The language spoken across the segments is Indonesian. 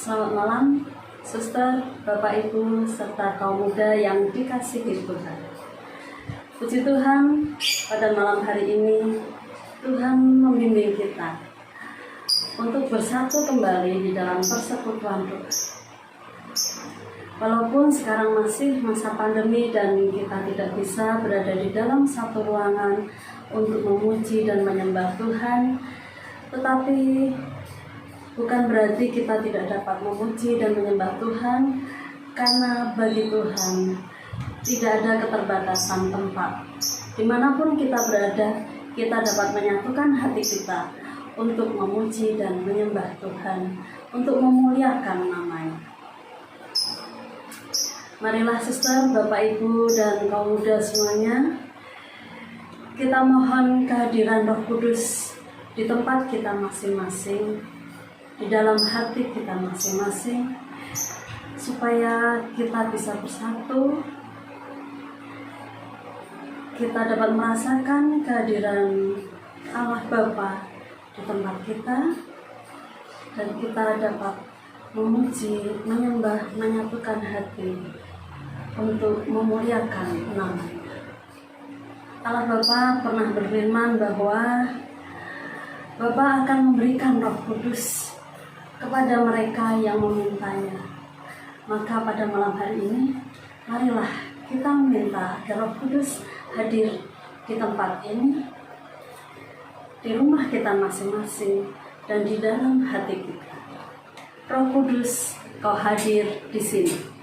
Selamat malam, suster, bapak ibu, serta kaum muda yang dikasihi Tuhan. Puji Tuhan, pada malam hari ini Tuhan membimbing kita untuk bersatu kembali di dalam persekutuan Tuhan. Walaupun sekarang masih masa pandemi dan kita tidak bisa berada di dalam satu ruangan untuk memuji dan menyembah Tuhan, tetapi bukan berarti kita tidak dapat memuji dan menyembah Tuhan, karena bagi Tuhan tidak ada keterbatasan tempat. Dimanapun kita berada, kita dapat menyatukan hati kita untuk memuji dan menyembah Tuhan, untuk memuliakan nama-Nya. Marilah suster, bapak ibu, dan kaum muda semuanya, kita mohon kehadiran Roh Kudus di tempat kita masing-masing, di dalam hati kita masing-masing, supaya kita bisa bersatu, kita dapat merasakan kehadiran Allah Bapa di tempat kita, dan kita dapat memuji, menyembah, menyatukan hati untuk memuliakan nama-Nya. Allah Bapa pernah berfirman bahwa Bapa akan memberikan Roh Kudus kepada mereka yang memintanya. Maka pada malam hari ini, marilah kita meminta agar Roh Kudus hadir di tempat ini, di rumah kita masing-masing, dan di dalam hati kita. Roh Kudus, Kau hadir di sini.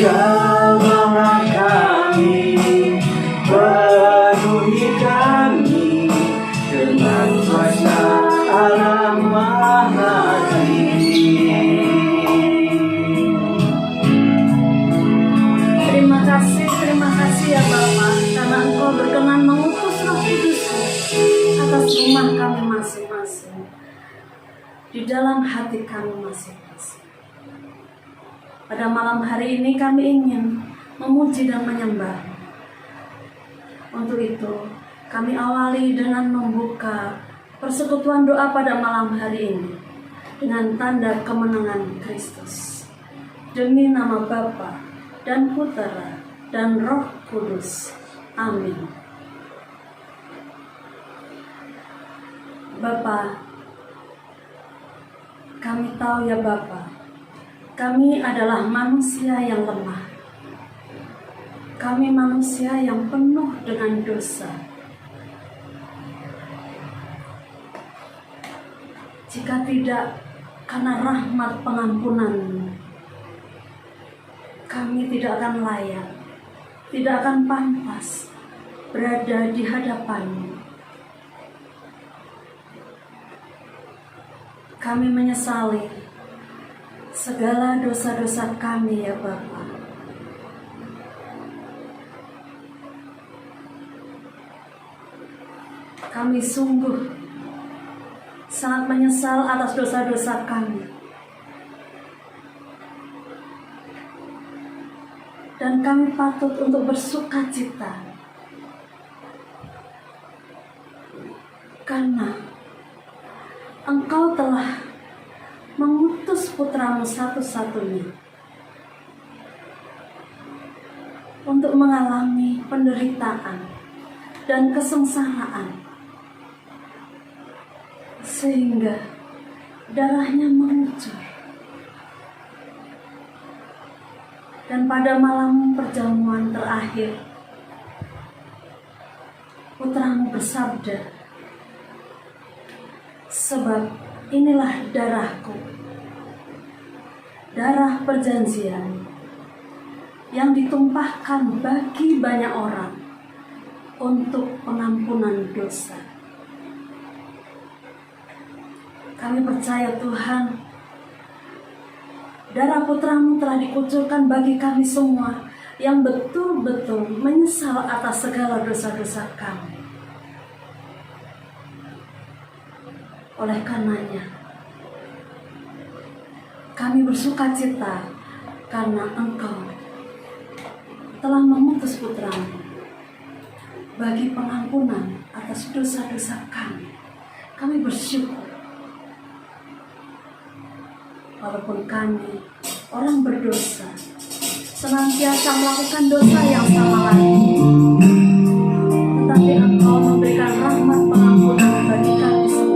Jamahlah kami, penuhi kami dengan kuasa Allah Maha Tinggi. Terima kasih ya Bapa, karena Engkau berkenan mengutus Roh Kudus-Mu atas rumah kami masing-masing, di dalam hati kami masing-masing. Pada malam hari ini kami ingin memuji dan menyembah. Untuk itu, kami awali dengan membuka persekutuan doa pada malam hari ini dengan tanda kemenangan Kristus. Demi nama Bapa dan Putera dan Roh Kudus. Amin. Bapa, kami tahu ya Bapa, kami adalah manusia yang lemah. Kami manusia yang penuh dengan dosa. Jika tidak karena rahmat pengampunan, kami tidak akan layak, tidak akan pantas berada di hadapan-Mu. Kami menyesali segala dosa-dosa kami ya Bapa. Kami sungguh sangat menyesal atas dosa-dosa kami. Dan kami patut untuk bersuka cita karena Engkau telah mengutus Putra-Mu satu-satunya untuk mengalami penderitaan dan kesengsaraan, sehingga darahnya mengucur. Dan pada malam perjamuan terakhir, Putra-Mu bersabda, "Sebab inilah darah-Ku, darah perjanjian yang ditumpahkan bagi banyak orang untuk pengampunan dosa." Kami percaya Tuhan, darah Putra-Mu telah dikucurkan bagi kami semua yang betul-betul menyesal atas segala dosa-dosa kami. Oleh karenanya, kami bersuka cita karena Engkau telah mengutus Putra-Mu bagi pengampunan atas dosa-dosa kami. Kami bersyukur. Walaupun kami, orang berdosa, senantiasa melakukan dosa yang sama lagi, tetapi Engkau memberikan rahmat pengampunan bagi kami semua.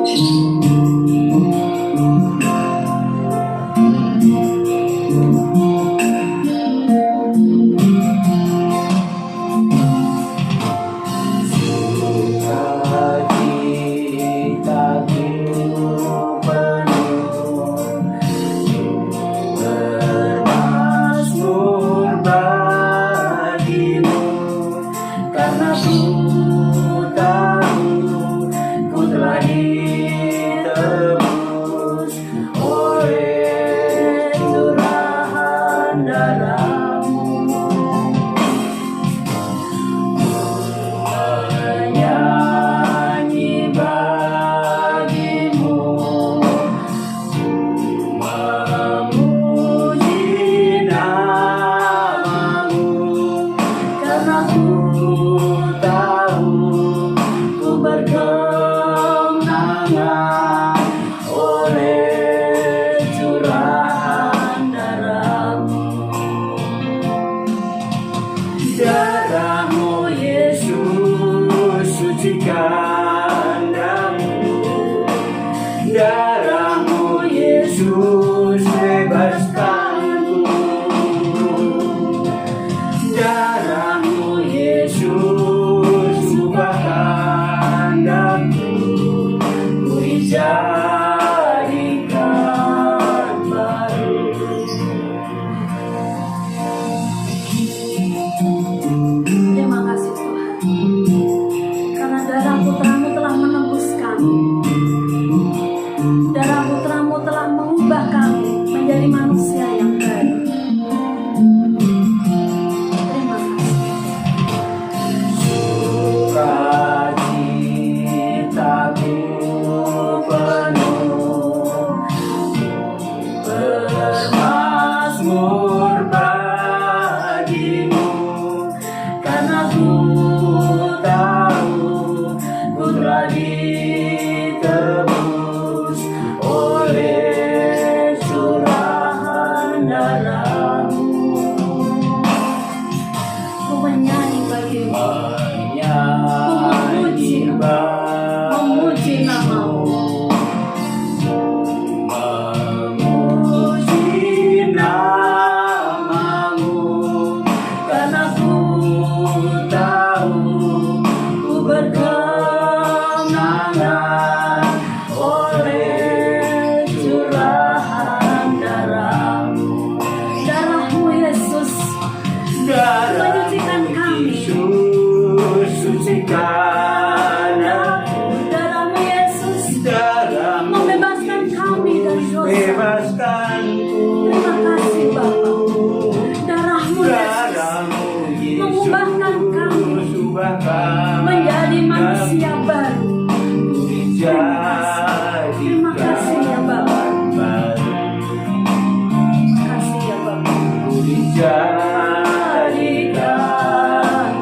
jadikan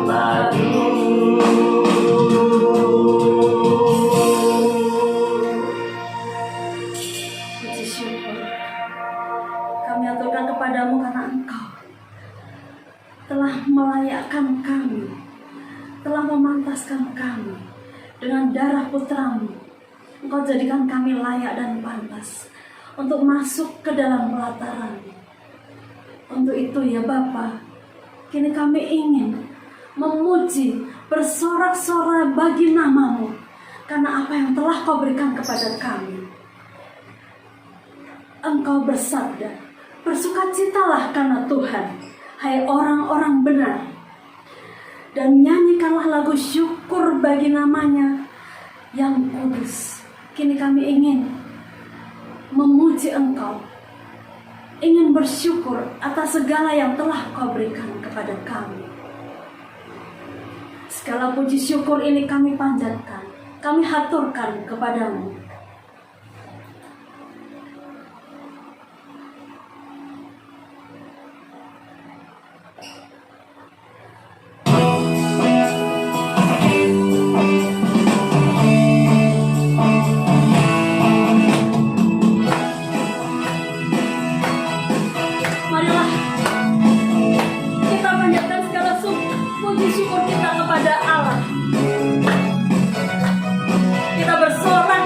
lagu. Puji syukur kami aturkan kepadamu karena Engkau telah melayakkan kami, telah memantaskan kami dengan darah putramu. Engkau jadikan kami layak dan pantas untuk masuk ke dalam pelataran. Untuk itu ya Bapa, kini kami ingin memuji, bersorak-sorai bagi nama-Mu karena apa yang telah Kau berikan kepada kami. Engkau bersabda, bersukacitalah karena Tuhan, hai orang-orang benar, dan nyanyikanlah lagu syukur bagi nama-Nya yang kudus. Kini kami ingin memuji Engkau, ingin bersyukur atas segala yang telah Kau berikan kepada kami. Segala puji syukur ini kami panjatkan, kami haturkan kepadamu. Marilah kita panjatkan segala puji syukur kita kepada Allah. Kita bersorak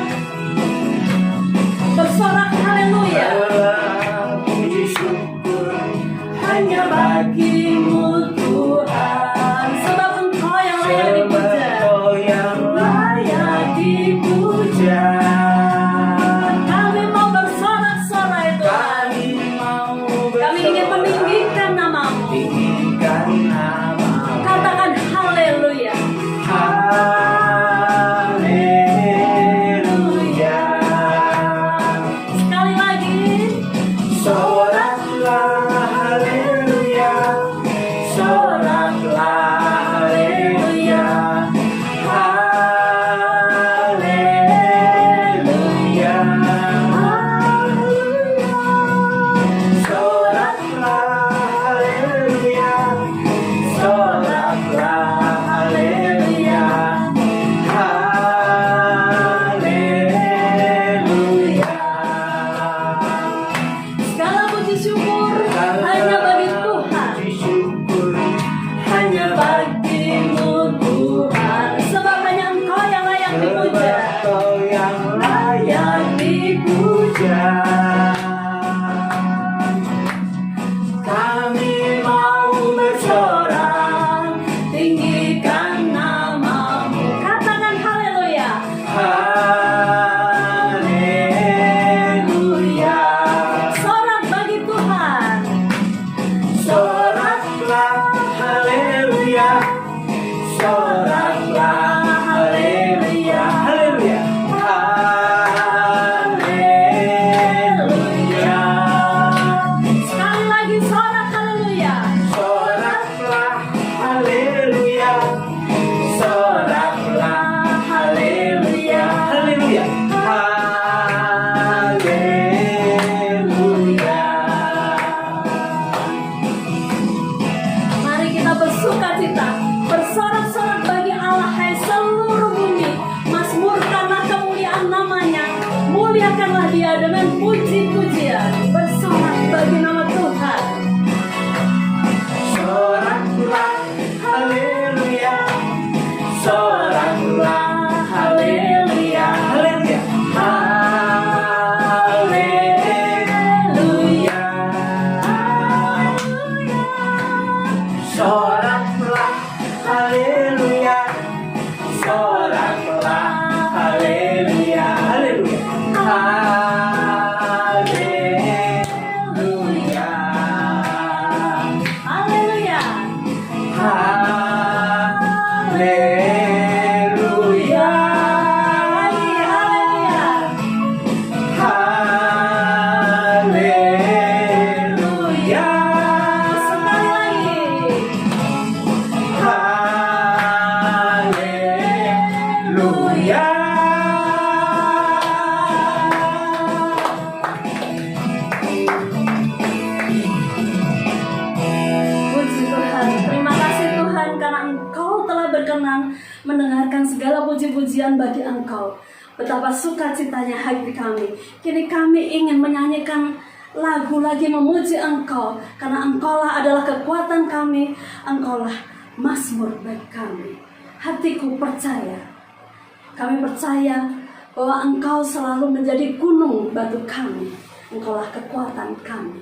haleluya. Puji syukur hanya bagi-Mu Tuhan, Sebab Engkau yang layak dipuja. Engkau yang layak dipuja. Kami mau bersorak-sorai Tuhan. Kami ingin meninggikan nama-Mu. Tinggikan nama-Mu. Katakan haleluya. Haleluya. Sekali lagi. Soraklah haleluya. Soraklah haleluya. Haleluya. Soraklah haleluya. Soraklah haleluya. Haleluya. Segala puji syukur hanya bagi Tuhan. Puji syukur Hanya bagi-Mu Tuhan. Sebab hanya Engkau yang layak dipuja. Engkau yang layak dipuja. Kami mau bersorak, tinggikan nama-Mu. Katakan haleluya. Haleluya. Sorak bagi Tuhan. Soraklah haleluya. Soraklah haleluya. Haleluya. Haleluya. Sekali lagi sorak haleluya. mendengarkan segala puji-pujian bagi Engkau. Betapa sukacitanya hati kami. Kini kami ingin menyanyikan lagu lagi memuji Engkau, karena Engkaulah adalah kekuatan kami, Engkaulah mazmur bagi kami. Hatiku percaya, kami percaya bahwa Engkau selalu menjadi gunung batu kami. Engkaulah kekuatan kami.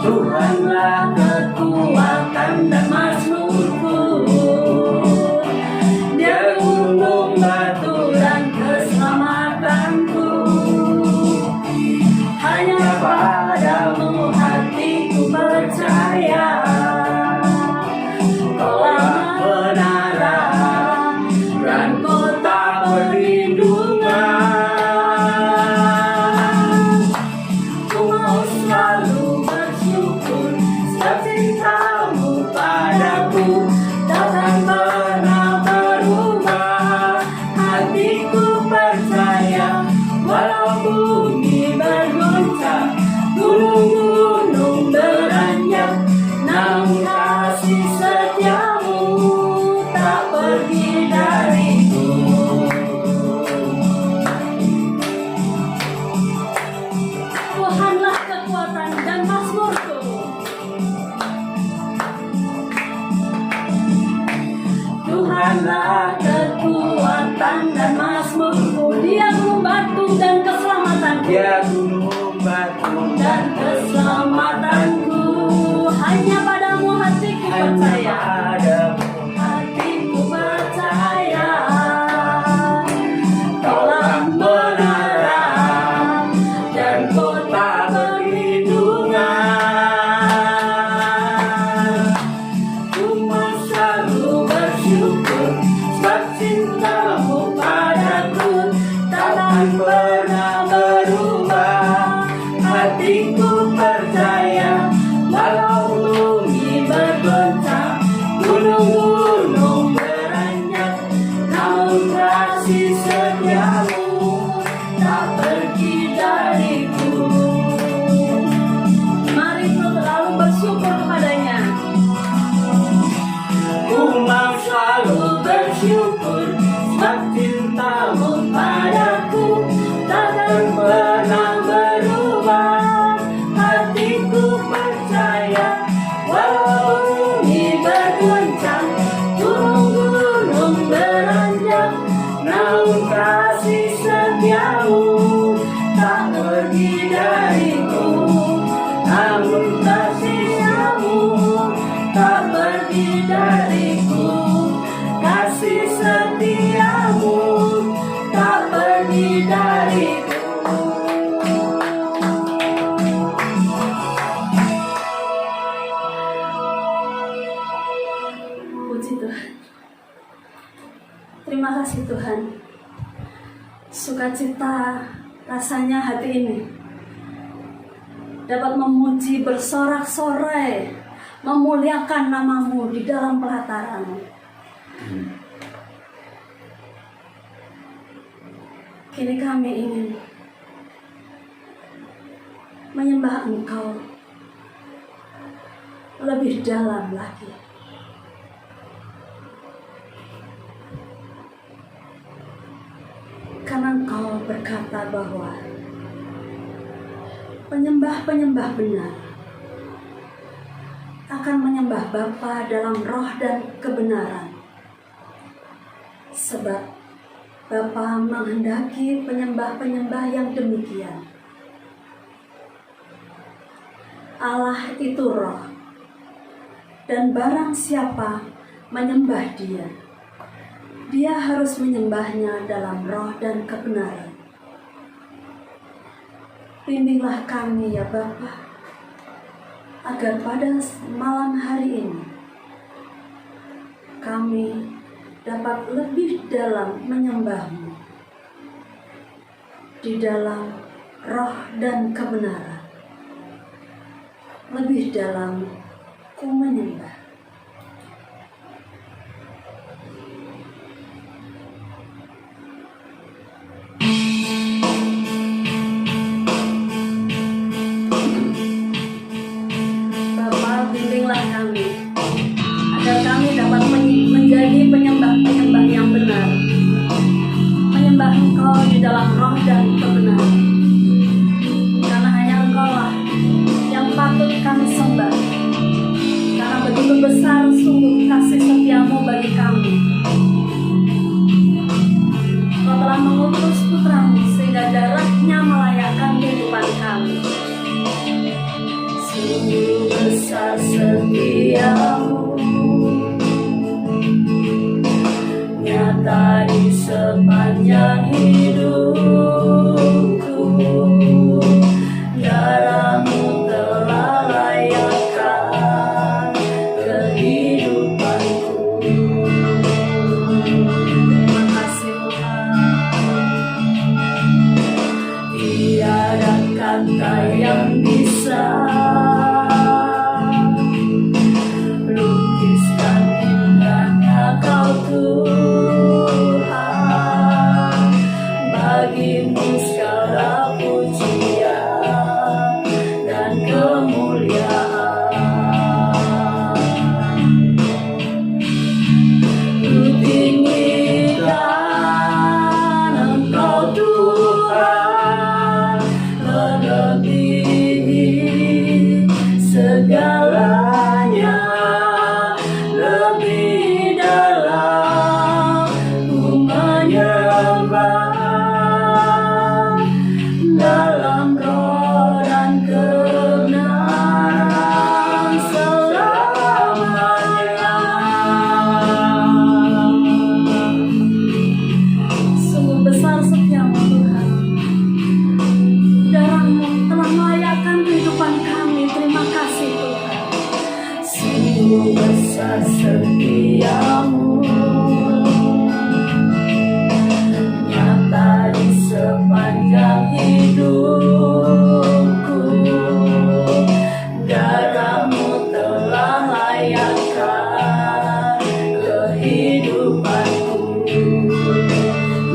Tuhanlah kekuatan dan mazmurku, Dia gunung batu dan keselamatanku. Hanya padamu hatiku percaya, Kaulah kebenaran dan kota perlindungan. Ku mau selalu bersyukur sebab cintamu padaku takkan pernah berubah. Hatiku percaya walau bumi berguncang, gunung-gunung beranjak, namun kasih setiamu tak pergi dariku. Tuhanlah kekuatan dan mazmurku. Tuhanlah kekuatan dan mazmurku, Dia gunung batu dan keselamatanku. Dia gunung batu Dan keselamatanku. Hanya padamu hatiku percaya. padamu. Hatiku percaya. Kaulah kebenaran dan kota perlindungan. Ku mau selalu bersyukur sebab cintamu padaku takkan pernah berubah. Hatiku percaya walau bumi bergoncang, gunung-gunung beranjak, namun kasih setiamu tak pergi dariku. Mari selalu bersyukur kepadanya. Ku mau selalu bersyukur sebab cintamu padaku takkan pernah berubah. Hatiku percaya walau bumi berguncang, gunung-gunung beranjak, namun kasih setiamu tak pergi dariku. Namun kasih-Mu tak pergi dariku. Kasih setiamu tak pergi dariku. Puji Tuhan. Terima kasih Tuhan. Sukacita rasanya hati ini dapat memuji bersorak-sorai, memuliakan nama-Mu di dalam pelataran-Mu. Kini kami ingin menyembah Engkau lebih dalam lagi. Karena Engkau berkata bahwa penyembah-penyembah benar akan menyembah Bapa dalam roh dan kebenaran. Sebab Bapa menghendaki penyembah-penyembah yang demikian. Allah itu roh, dan barang siapa menyembah Dia, dia harus menyembahnya dalam roh dan kebenaran. Bimbinglah kami ya Bapa, agar pada malam hari ini kami dapat lebih dalam menyembah-Mu di dalam roh dan kebenaran. Lebih dalam ku menyembah. di dalam roh dan kebenaran. Karena hanya Engkau-lah yang patut kami sembah. Karena begitu besar sungguh kasih setiamu bagi kami. Kau telah mengutus putramu sehingga darahnya melayakkan kehidupan kami. Sungguh besar setiamu, nyata di sepanjang hidupku. Darahmu telah layakkan kehidupanku. Terima kasih Tuhan. Tiada kata yang bisa lukiskan indahnya Kau Tuhan. Bagimu segala pujian dan kemuliaan. Ku tinggikan Engkau Tuhan, melebihi segalanya, lebih dalam ku menyembah dalam roh dan kebenaran selamanya. Sungguh besar setiamu Tuhan. Darahmu telah melayakkan kehidupan kami. Terima kasih Tuhan. Sungguh besar setiamu, nyata di sepanjang hidupku. Darahmu telah layakkan kehidupanku.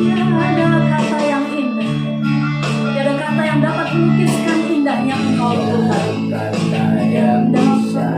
Tiada kata yang indah, tiada kata yang dapat melukiskan indahnya Engkau Tuhan. Kata yang bisa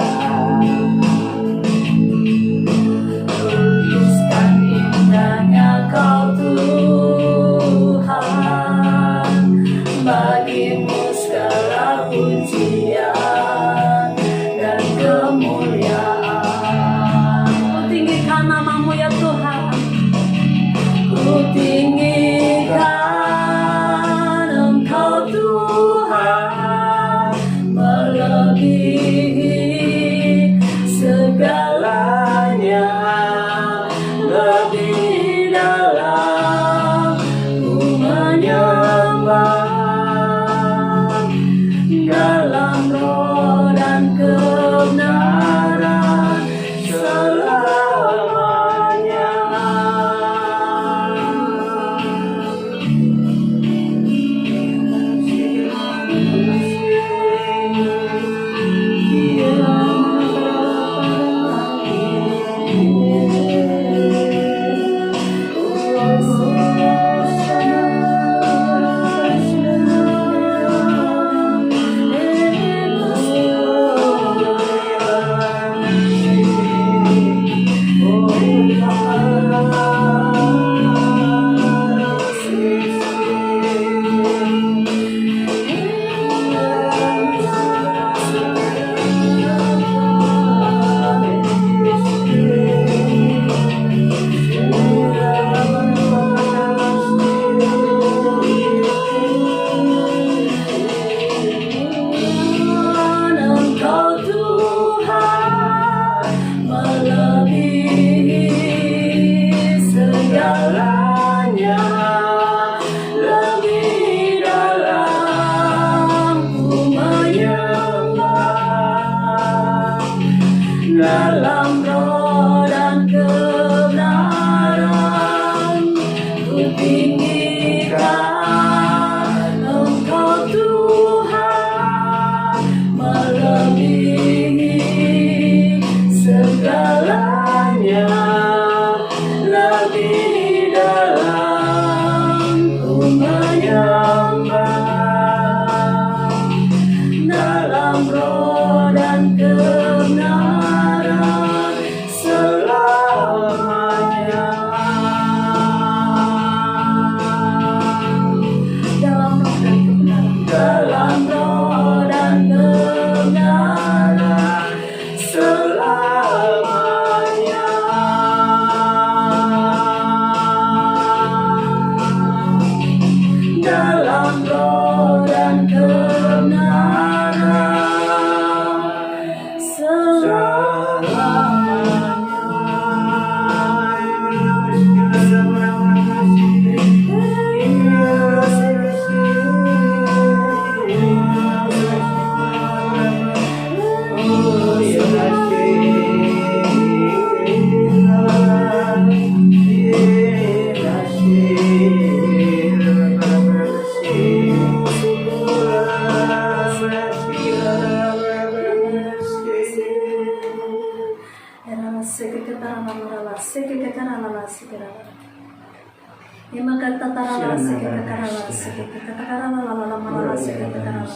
seke kakarala sekarala. Ima katatarala seke kakarala seke katakarala marala seke kakarala.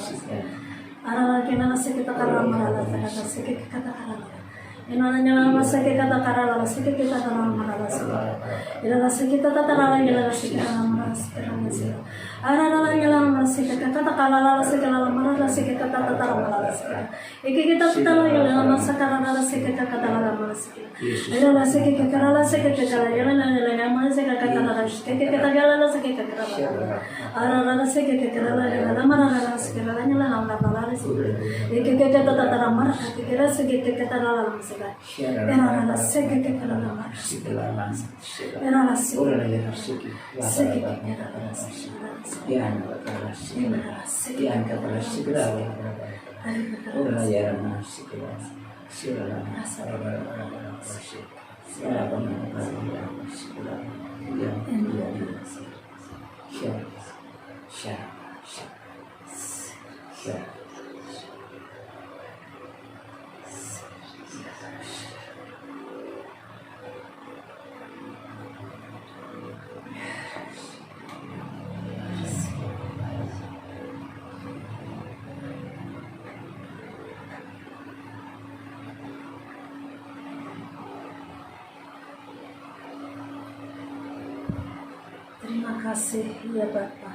Arala kinala seke kakarala marala seke kakarala. Inana nyala seke kakarala seke kakarala marala seke. Ila seke kakarala ila seke marala seke. Arala nyala seke kakarala seke marala seke kakarala marala seke. Iki kita pitala ila masakarala seke kakarala marala seke. Ila seke kakarala seke kakarala ila nyala seke kakarala seke kakarala seke kakarala. Arala seke kakarala ila marala seke nyala marala seke. Iki kita kakarala marala seke kakarala seke. Era la seke que era la mar. Era la seke. Seke que era la seke. Terima kasih ya Bapa,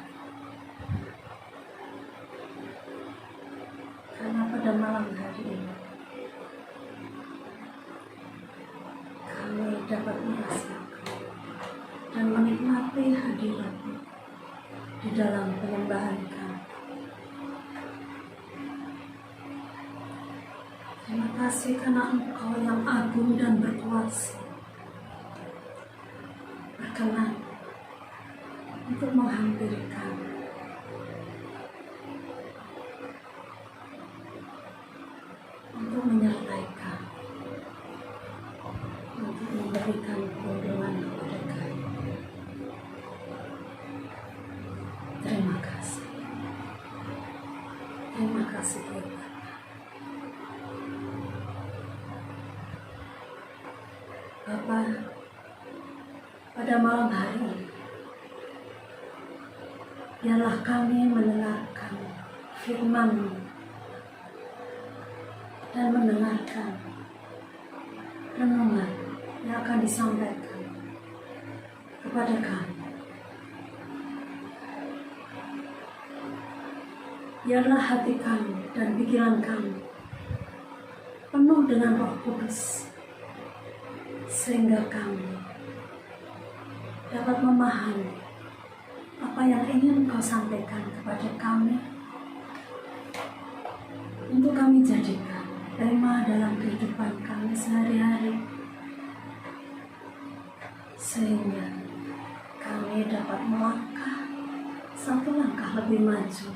karena pada malam hari ini kami dapat merasakan dan menikmati hadirat-Mu di dalam penyembahan kami. Terima kasih karena Engkau yang agung dan berkuasa berkenan untuk menghampiri kami. Untuk menyertai kami. Untuk memberikan perlindungan kepada kami. Terima kasih. Terima kasih ya Bapa. Bapa, pada malam hari ini biarlah kami mendengarkan firman-Mu dan mendengarkan renungan yang akan disampaikan kepada kami. Biarlah hati kami dan pikiran kami penuh dengan Roh Kudus, sehingga kami dapat memahami apa yang ingin Engkau sampaikan kepada kami, untuk kami jadikan tema dalam kehidupan kami sehari-hari, sehingga kami dapat melangkah satu langkah lebih maju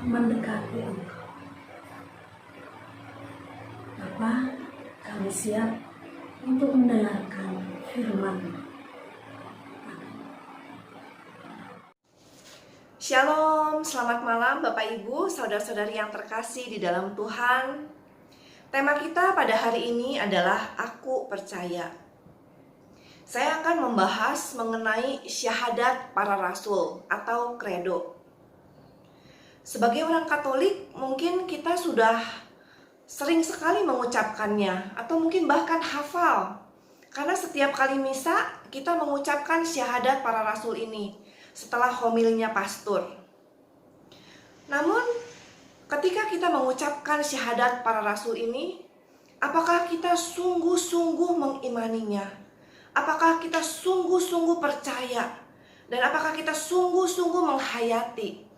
mendekati Engkau. Bapa, kami siap untuk mendengarkan firman-Mu. Shalom, selamat malam Bapak Ibu, saudara-saudari yang terkasih di dalam Tuhan. Tema kita pada hari ini adalah Aku Percaya. Saya akan membahas mengenai syahadat para rasul atau kredo. Sebagai orang Katolik, mungkin kita sudah sering sekali mengucapkannya atau mungkin bahkan hafal. Karena setiap kali misa kita mengucapkan syahadat para rasul ini setelah homilnya pastor. Namun, ketika kita mengucapkan syahadat para rasul ini, apakah kita sungguh-sungguh mengimaninya? Apakah kita sungguh-sungguh percaya? Dan apakah kita sungguh-sungguh menghayati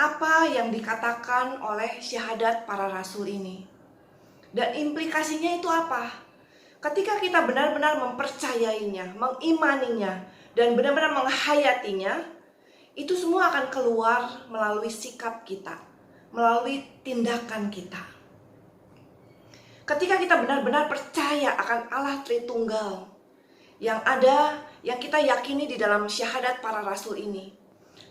apa yang dikatakan oleh syahadat para rasul ini? Dan implikasinya itu apa? Ketika kita benar-benar mempercayainya, mengimaninya, dan benar-benar menghayatinya, itu semua akan keluar melalui sikap kita, melalui tindakan kita. Ketika kita benar-benar percaya akan Allah Tritunggal yang ada, yang kita yakini di dalam syahadat para rasul ini,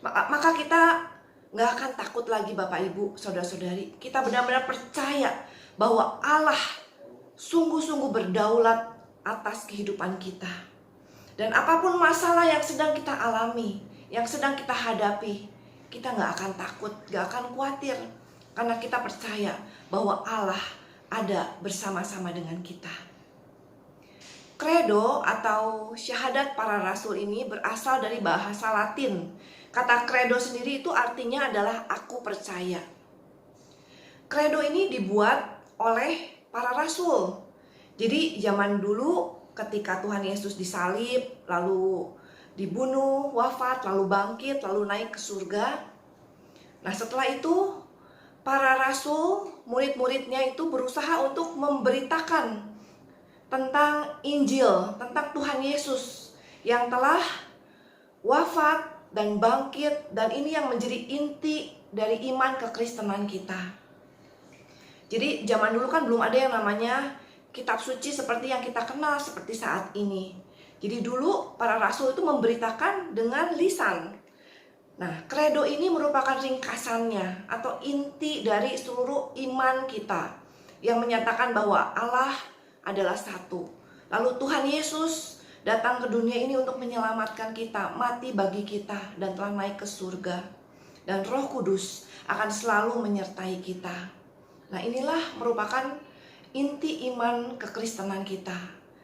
maka kita nggak akan takut lagi Bapak Ibu, Saudara-saudari. Kita benar-benar percaya bahwa Allah sungguh-sungguh berdaulat atas kehidupan kita. Dan apapun masalah yang sedang kita alami, yang sedang kita hadapi, kita gak akan takut, gak akan khawatir. Karena kita percaya bahwa Allah ada bersama-sama dengan kita. Credo atau syahadat para rasul ini berasal dari bahasa Latin. Kata credo sendiri itu artinya adalah aku percaya. Credo ini dibuat oleh para rasul. Jadi zaman dulu ketika Tuhan Yesus disalib, lalu dibunuh, wafat, lalu bangkit, lalu naik ke surga. Nah setelah itu para rasul, murid-muridnya itu berusaha untuk memberitakan tentang Injil, tentang Tuhan Yesus yang telah wafat dan bangkit, dan ini yang menjadi inti dari iman kekristenan kita. Jadi zaman dulu kan belum ada yang namanya kitab suci seperti yang kita kenal seperti saat ini. Jadi dulu para rasul itu memberitakan dengan lisan. Nah, credo ini merupakan ringkasannya atau inti dari seluruh iman kita yang menyatakan bahwa Allah adalah satu. Lalu Tuhan Yesus datang ke dunia ini untuk menyelamatkan kita, mati bagi kita, dan telah naik ke surga. Dan Roh Kudus akan selalu menyertai kita. Nah, inilah merupakan inti iman kekristenan kita,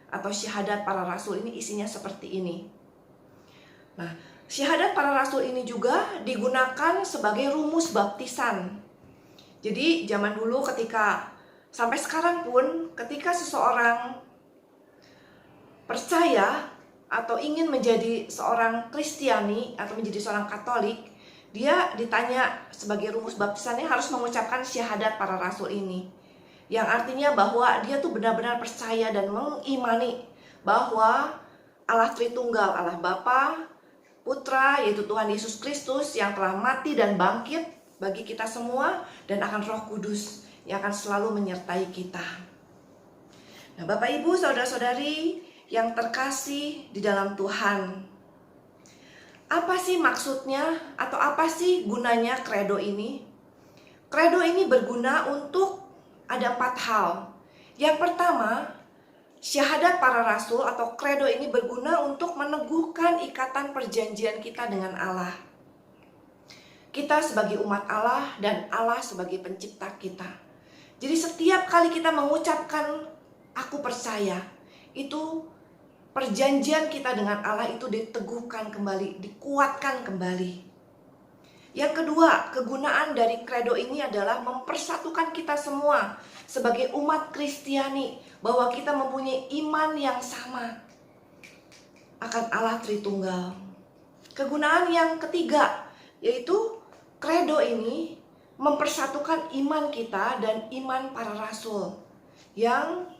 atau syahadat para rasul ini isinya seperti ini. Nah, syahadat para rasul ini juga digunakan sebagai rumus baptisan. Jadi zaman dulu ketika, sampai sekarang pun, ketika seseorang percaya atau ingin menjadi seorang Kristiani atau menjadi seorang Katolik, dia ditanya sebagai rumus baptisannya harus mengucapkan syahadat para rasul ini. Yang artinya bahwa dia tuh benar-benar percaya dan mengimani bahwa Allah Tritunggal, Allah Bapa, Putra, yaitu Tuhan Yesus Kristus yang telah mati dan bangkit bagi kita semua, dan akan Roh Kudus yang akan selalu menyertai kita. Nah, Bapak Ibu, saudara-saudari yang terkasih di dalam Tuhan, apa sih maksudnya atau apa sih gunanya credo ini? Credo ini berguna untuk ada 4 hal. Yang pertama, syahadat para rasul atau credo ini berguna untuk meneguhkan ikatan perjanjian kita dengan Allah. Kita sebagai umat Allah dan Allah sebagai pencipta kita. Jadi setiap kali kita mengucapkan aku percaya, itu perjanjian kita dengan Allah itu diteguhkan kembali, dikuatkan kembali. Yang kedua, kegunaan dari credo ini adalah mempersatukan kita semua sebagai umat Kristiani, bahwa kita mempunyai iman yang sama akan Allah Tritunggal. Kegunaan yang ketiga, yaitu credo ini mempersatukan iman kita dan iman para rasul yang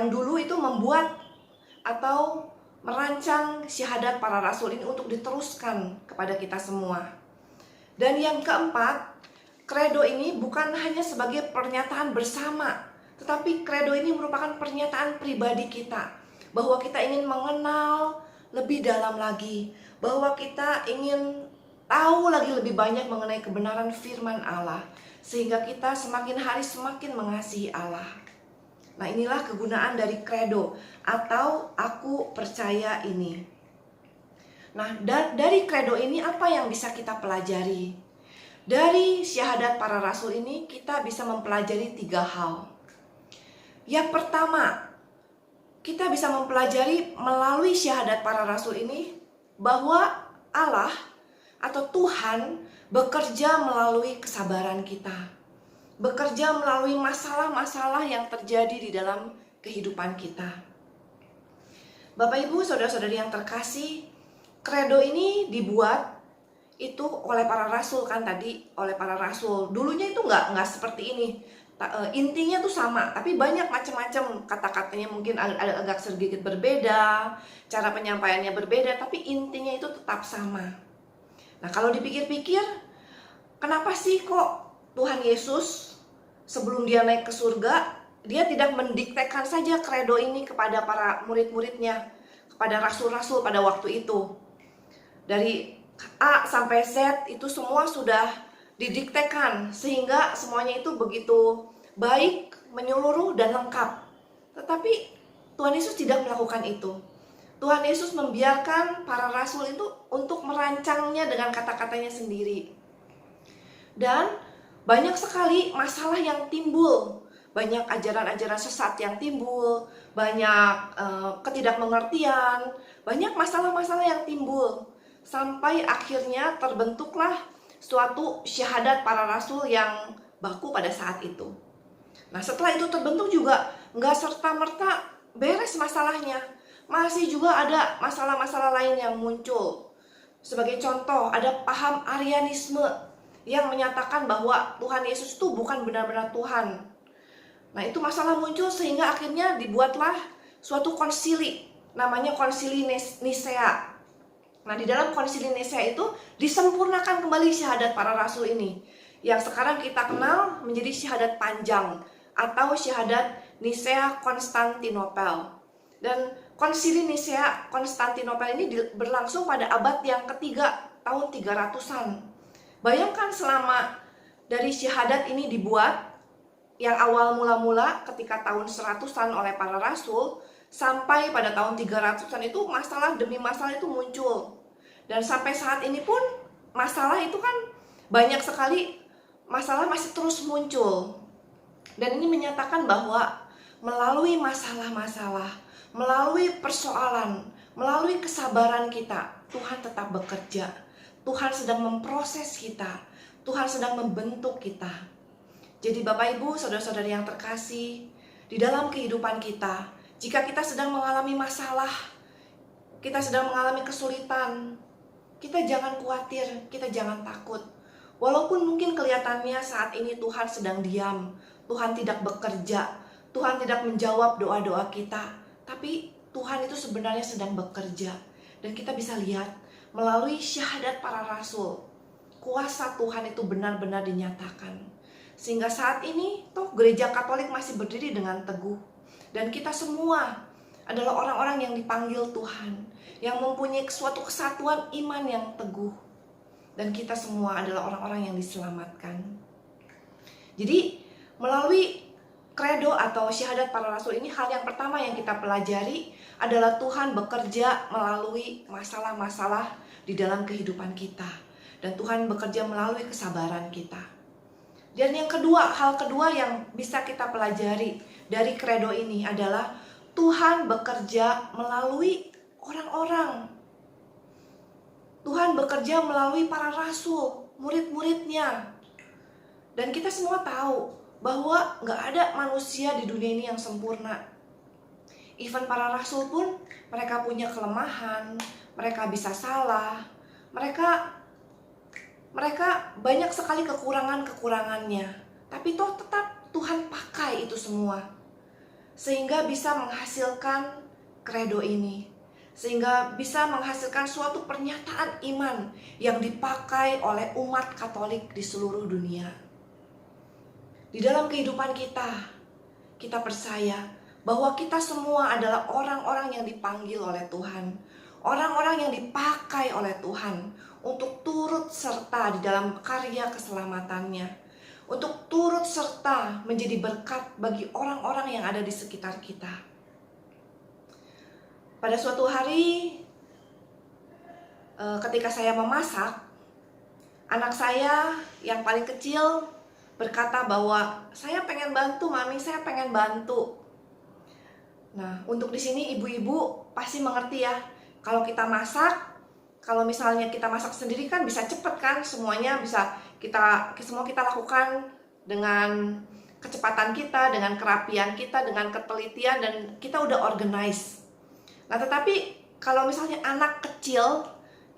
dulu itu membuat atau merancang syahadat para rasul ini untuk diteruskan kepada kita semua. Dan yang keempat, credo ini bukan hanya sebagai pernyataan bersama, tetapi credo ini merupakan pernyataan pribadi kita, bahwa kita ingin mengenal lebih dalam lagi, bahwa kita ingin tahu lagi lebih banyak mengenai kebenaran firman Allah, sehingga kita semakin hari semakin mengasihi Allah. Nah, inilah kegunaan dari credo atau aku percaya ini. Nah, dari credo ini apa yang bisa kita pelajari? Dari syahadat para rasul ini kita bisa mempelajari 3 hal. Yang pertama, kita bisa mempelajari melalui syahadat para rasul ini bahwa Allah atau Tuhan bekerja melalui kesabaran kita, bekerja melalui masalah-masalah yang terjadi di dalam kehidupan kita. Bapak Ibu, saudara-saudari yang terkasih, credo ini dibuat itu oleh para rasul, kan tadi oleh para rasul. Dulunya itu nggak seperti ini. Intinya tuh sama, tapi banyak macam-macam kata-katanya, mungkin agak sedikit berbeda, cara penyampaiannya berbeda, tapi intinya itu tetap sama. Nah, kalau dipikir-pikir, kenapa sih kok Tuhan Yesus sebelum dia naik ke surga, dia tidak mendiktekan saja credo ini kepada para murid-muridnya, kepada rasul-rasul pada waktu itu. Dari A sampai Z itu semua sudah didiktekan, sehingga semuanya itu begitu baik, menyeluruh dan lengkap. Tetapi Tuhan Yesus tidak melakukan itu. Tuhan Yesus membiarkan para rasul itu untuk merancangnya dengan kata-katanya sendiri. Dan banyak sekali masalah yang timbul, banyak ajaran-ajaran sesat yang timbul, banyak ketidakmengertian, banyak masalah-masalah yang timbul. Sampai akhirnya terbentuklah suatu syahadat para rasul yang baku pada saat itu. Nah, setelah itu terbentuk juga nggak serta-merta beres masalahnya. Masih juga ada masalah-masalah lain yang muncul. Sebagai contoh, ada paham Arianisme yang menyatakan bahwa Tuhan Yesus itu bukan benar-benar Tuhan. Nah, itu masalah muncul sehingga akhirnya dibuatlah suatu konsili, namanya Konsili Nisea. Nah, di dalam Konsili Nisea itu disempurnakan kembali syahadat para rasul ini, yang sekarang kita kenal menjadi syahadat panjang atau syahadat Nisea Konstantinopel. Dan Konsili Nisea Konstantinopel ini berlangsung pada abad yang ketiga, tahun 300-an. Bayangkan selama dari syahadat ini dibuat, yang awal mula-mula ketika tahun 100-an oleh para rasul, sampai pada tahun 300-an itu masalah demi masalah itu muncul. Dan sampai saat ini pun masalah itu kan banyak sekali, masalah masih terus muncul. Dan ini menyatakan bahwa melalui masalah-masalah, melalui persoalan, melalui kesabaran kita, Tuhan tetap bekerja. Tuhan sedang memproses kita, Tuhan sedang membentuk kita. Jadi Bapak Ibu, saudara-saudari yang terkasih, di dalam kehidupan kita, jika kita sedang mengalami masalah, kita sedang mengalami kesulitan, kita jangan khawatir, kita jangan takut. Walaupun mungkin kelihatannya saat ini Tuhan sedang diam, Tuhan tidak bekerja, Tuhan tidak menjawab doa-doa kita, tapi Tuhan itu sebenarnya sedang bekerja. Dan kita bisa lihat melalui syahadat para rasul, kuasa Tuhan itu benar-benar dinyatakan. Sehingga saat ini toh gereja Katolik masih berdiri dengan teguh. Dan kita semua adalah orang-orang yang dipanggil Tuhan, yang mempunyai suatu kesatuan iman yang teguh. Dan kita semua adalah orang-orang yang diselamatkan. Jadi melalui kredo atau syahadat para rasul ini, hal yang pertama yang kita pelajari adalah Tuhan bekerja melalui masalah-masalah di dalam kehidupan kita. Dan Tuhan bekerja melalui kesabaran kita. Dan yang kedua, hal kedua yang bisa kita pelajari dari kredo ini adalah Tuhan bekerja melalui orang-orang. Tuhan bekerja melalui para rasul, murid-muridnya. Dan kita semua tahu bahwa nggak ada manusia di dunia ini yang sempurna. Even para rasul pun mereka punya kelemahan, mereka bisa salah, mereka banyak sekali kekurangan-kekurangannya. Tapi toh tetap Tuhan pakai itu semua, sehingga bisa menghasilkan kredo ini, sehingga bisa menghasilkan suatu pernyataan iman yang dipakai oleh umat Katolik di seluruh dunia. Di dalam kehidupan kita percaya bahwa kita semua adalah orang-orang yang dipanggil oleh Tuhan, orang-orang yang dipakai oleh Tuhan untuk turut serta di dalam karya keselamatannya, untuk turut serta menjadi berkat bagi orang-orang yang ada di sekitar kita. Pada suatu hari, ketika saya memasak, anak saya yang paling kecil berkata bahwa saya pengen bantu, Mami, saya pengen bantu. Nah, untuk di sini ibu-ibu pasti mengerti ya, kalau kita masak, kalau misalnya kita masak sendiri kan bisa cepet kan, semuanya bisa semua kita lakukan dengan kecepatan kita, dengan kerapian kita, dengan ketelitian, dan kita udah organize. Nah, tetapi kalau misalnya anak kecil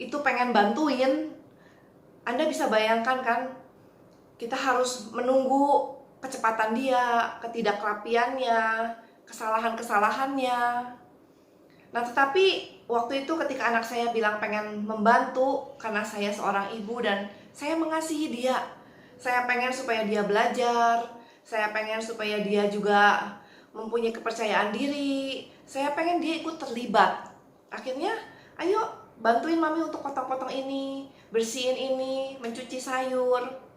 itu pengen bantuin, Anda bisa bayangkan kan, kita harus menunggu kecepatan dia, ketidakrapiannya, kesalahan-kesalahannya. Nah, tetapi waktu itu ketika anak saya bilang pengen membantu, karena saya seorang ibu dan saya mengasihi dia, saya pengen supaya dia belajar, saya pengen supaya dia juga mempunyai kepercayaan diri, saya pengen dia ikut terlibat. Akhirnya, ayo bantuin Mami untuk potong-potong ini, bersihin ini, mencuci sayur.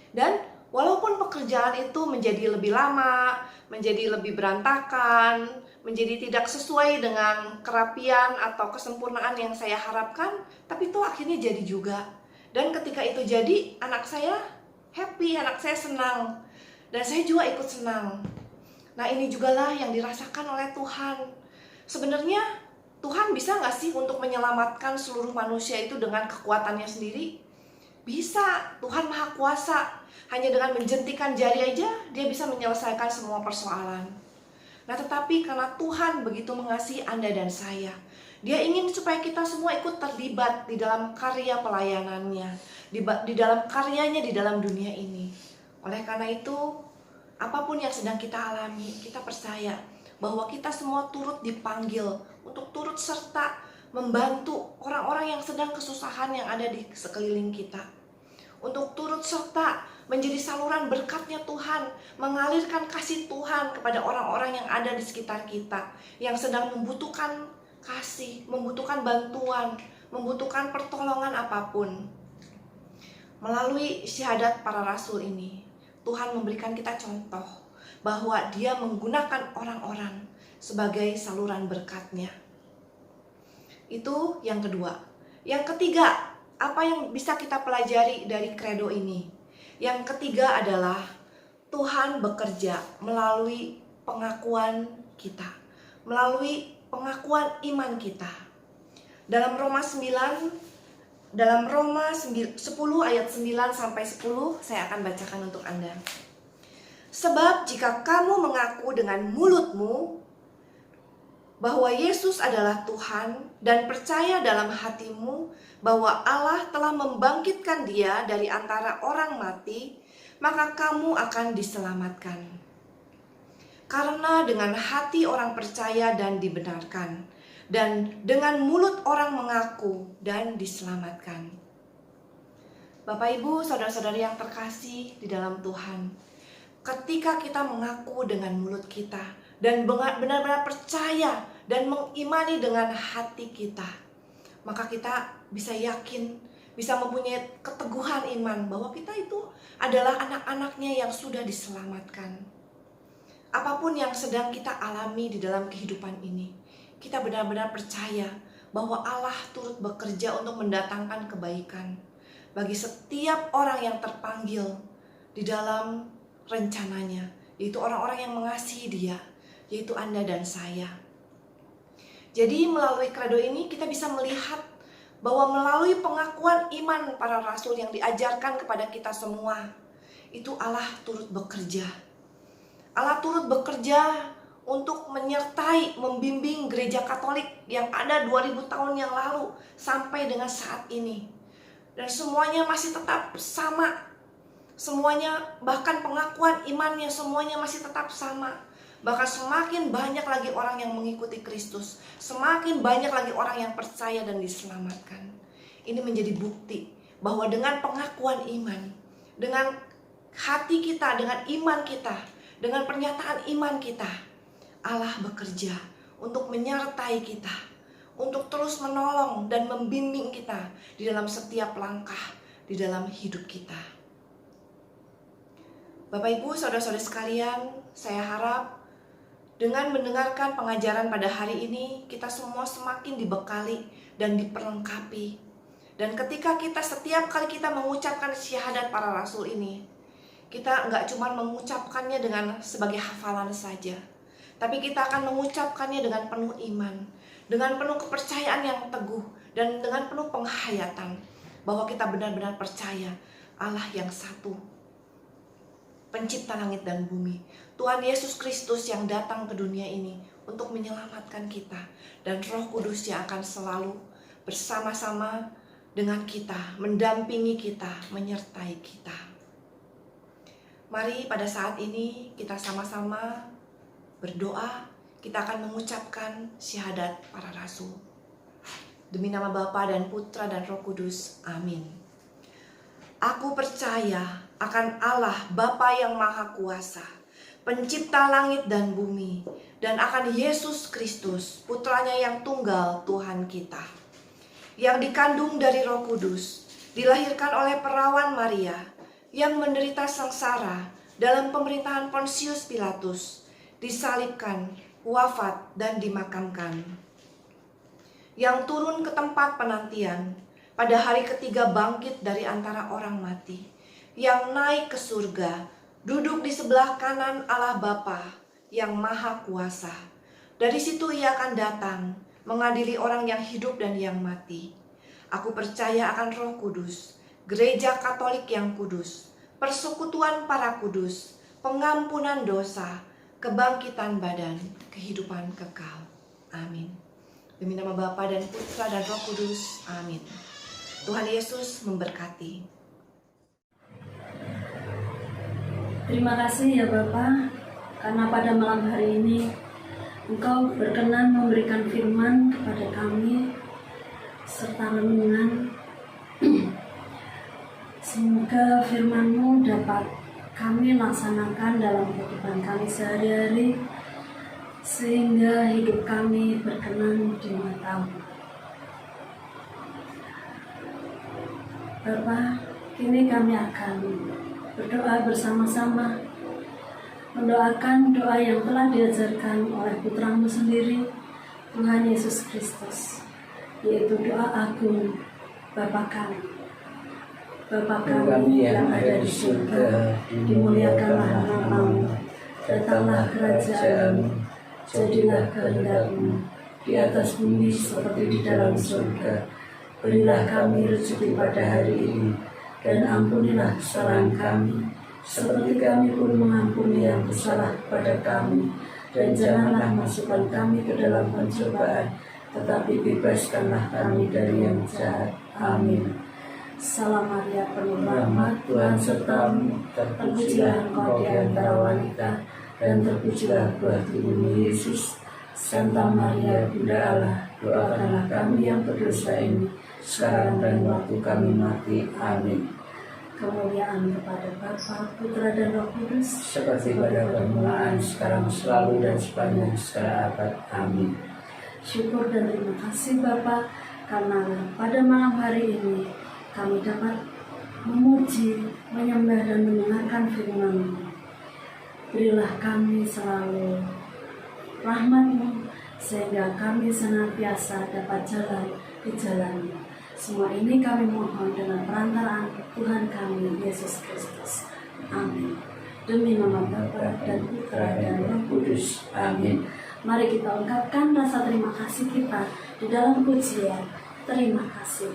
Dan walaupun pekerjaan itu menjadi lebih lama, menjadi lebih berantakan, menjadi tidak sesuai dengan kerapian atau kesempurnaan yang saya harapkan, tapi itu akhirnya jadi juga. Dan ketika itu jadi, anak saya happy, anak saya senang, dan saya juga ikut senang. Nah, ini jugalah yang dirasakan oleh Tuhan. Sebenarnya Tuhan bisa nggak sih untuk menyelamatkan seluruh manusia itu dengan kekuatannya sendiri? Bisa, Tuhan Maha Kuasa. Hanya dengan menjentikan jari aja, dia bisa menyelesaikan semua persoalan. Nah, tetapi karena Tuhan begitu mengasihi Anda dan saya, Dia ingin supaya kita semua ikut terlibat di dalam karya pelayanannya, di dalam karyanya di dalam dunia ini. Oleh karena itu, apapun yang sedang kita alami, kita percaya bahwa kita semua turut dipanggil untuk turut serta membantu orang-orang yang sedang kesusahan yang ada di sekeliling kita. Untuk turut serta menjadi saluran berkatnya Tuhan, mengalirkan kasih Tuhan kepada orang-orang yang ada di sekitar kita, yang sedang membutuhkan kasih, membutuhkan bantuan, membutuhkan pertolongan apapun. Melalui syahadat para rasul ini, Tuhan memberikan kita contoh bahwa Dia menggunakan orang-orang sebagai saluran berkat-Nya. Itu yang kedua. Yang ketiga, apa yang bisa kita pelajari dari kredo ini? Yang ketiga adalah Tuhan bekerja melalui pengakuan kita, melalui pengakuan iman kita. Dalam Roma 10 ayat 9 sampai 10 saya akan bacakan untuk Anda. Sebab jika kamu mengaku dengan mulutmu bahwa Yesus adalah Tuhan dan percaya dalam hatimu bahwa Allah telah membangkitkan Dia dari antara orang mati, maka kamu akan diselamatkan. Karena dengan hati orang percaya dan dibenarkan, dan dengan mulut orang mengaku dan diselamatkan. Bapak, Ibu, saudara-saudari yang terkasih di dalam Tuhan, ketika kita mengaku dengan mulut kita dan benar-benar percaya dan mengimani dengan hati kita, maka kita bisa yakin, bisa mempunyai keteguhan iman bahwa kita itu adalah anak-anaknya yang sudah diselamatkan. Apapun yang sedang kita alami di dalam kehidupan ini, kita benar-benar percaya bahwa Allah turut bekerja untuk mendatangkan kebaikan bagi setiap orang yang terpanggil di dalam rencananya, yaitu orang-orang yang mengasihi Dia, yaitu Anda dan saya. Jadi melalui kredo ini kita bisa melihat bahwa melalui pengakuan iman para rasul yang diajarkan kepada kita semua, itu Allah turut bekerja. Allah turut bekerja untuk menyertai, membimbing gereja Katolik yang ada 2000 tahun yang lalu sampai dengan saat ini. Dan semuanya masih tetap sama. Semuanya, bahkan pengakuan imannya semuanya masih tetap sama. Bahkan semakin banyak lagi orang yang mengikuti Kristus, semakin banyak lagi orang yang percaya dan diselamatkan. Ini menjadi bukti bahwa dengan pengakuan iman, dengan hati kita, dengan iman kita, dengan pernyataan iman kita, Allah bekerja untuk menyertai kita, untuk terus menolong dan membimbing kita di dalam setiap langkah di dalam hidup kita. Bapak, Ibu, saudara-saudari sekalian, saya harap dengan mendengarkan pengajaran pada hari ini, kita semua semakin dibekali dan diperlengkapi. Dan ketika kita setiap kali kita mengucapkan syahadat para rasul ini, kita nggak cuma mengucapkannya dengan sebagai hafalan saja, tapi kita akan mengucapkannya dengan penuh iman, dengan penuh kepercayaan yang teguh, dan dengan penuh penghayatan bahwa kita benar-benar percaya Allah yang satu, pencipta langit dan bumi, Tuhan Yesus Kristus yang datang ke dunia ini untuk menyelamatkan kita, dan Roh Kudus yang akan selalu bersama-sama dengan kita, mendampingi kita, menyertai kita. Mari pada saat ini kita sama-sama berdoa, kita akan mengucapkan syahadat para rasul. Demi nama Bapa dan Putra dan Roh Kudus, amin. Aku percaya akan Allah Bapa yang Maha Kuasa, pencipta langit dan bumi, dan akan Yesus Kristus, putranya yang tunggal Tuhan kita, yang dikandung dari Roh Kudus, dilahirkan oleh perawan Maria, yang menderita sengsara dalam pemerintahan Pontius Pilatus, disalibkan, wafat dan dimakamkan, yang turun ke tempat penantian, pada hari ketiga bangkit dari antara orang mati, yang naik ke surga, duduk di sebelah kanan Allah Bapa yang Maha Kuasa. Dari situ ia akan datang, mengadili orang yang hidup dan yang mati. Aku percaya akan Roh Kudus, gereja Katolik yang kudus, persekutuan para kudus, pengampunan dosa, kebangkitan badan, kehidupan kekal. Amin. Demi nama Bapa dan Putra dan Roh Kudus. Amin. Tuhan Yesus memberkati. Terima kasih ya Bapa, karena pada malam hari ini Engkau berkenan memberikan firman kepada kami serta renungan. Semoga firman-Mu dapat kami laksanakan dalam kehidupan kami sehari-hari, sehingga hidup kami berkenan di mata-Mu. Bapa, kini kami akan berdoa bersama-sama, mendoakan doa yang telah diajarkan oleh Putra-Mu sendiri, Tuhan Yesus Kristus, yaitu doa agung Bapa kami. Bapa kami yang ada di surga, dimuliakanlah nama-Mu, datanglah kerajaan-Mu, jadilah kehendak-Mu di atas bumi seperti di dalam surga. Berilah kami rezeki pada hari ini, dan ampunilah kesalahan kami, seperti kami pun mengampuni yang bersalah kepada kami. Dan janganlah masukkan kami ke dalam pencobaan, tetapi bebaskanlah kami dari yang jahat. Amin. Salam Maria, penuh rahmat, Tuhan serta-Mu, terpujilah Engkau di antara wanita, dan terpujilah buah tubuh-Mu Yesus. Santa Maria, Bunda Allah, doakanlah kami yang berdosa ini, sekarang dan waktu kami mati. Amin. Kemuliaan kepada Bapa, Putra dan Roh Kudus, seperti pada permulaan, sekarang, selalu, dan sepanjang segala abad. Amin. Syukur dan terima kasih Bapa, karena pada malam hari ini kami dapat memuji, menyembah dan mendengarkan firman-Mu. Berilah kami selalu rahmat-Mu, sehingga kami senantiasa dapat jalan di jalan-Mu. Semua ini kami mohon dengan perantaraan Tuhan kami, Yesus Kristus. Amin. Demi nama Bapa dan Putra dan Roh Kudus. Amin. Mari kita ungkapkan rasa terima kasih kita di dalam pujian. Terima kasih.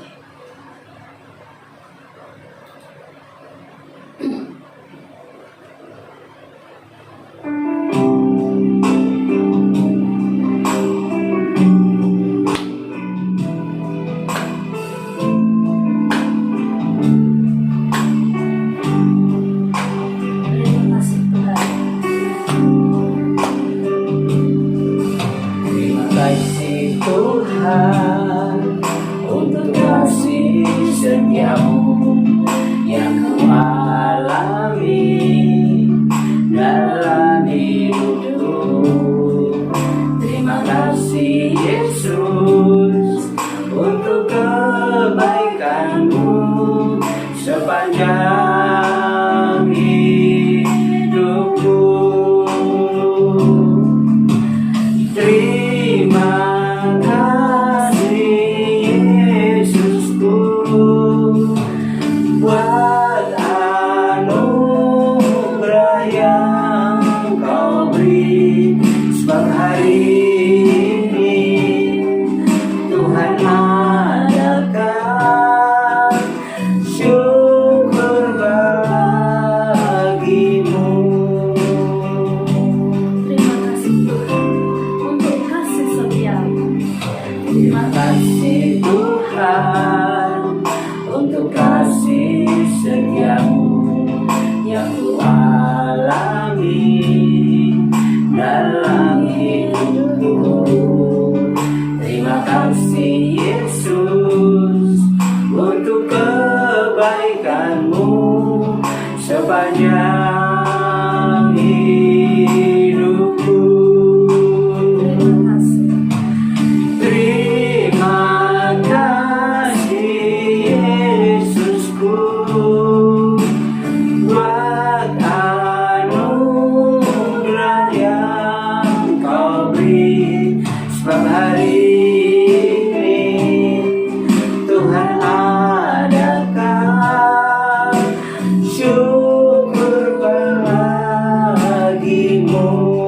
Sepanjang hidupku, terima kasih Yesusku, buat anugerah yang Kau beri. Sebab hari ini Tuhan adakan syukur bagimu. Terima kasih Tuhan untuk kasih setia-Mu. Terima kasih Tuhan untuk kasih setia-Mu yang Ku alami dalam hidupku. Ku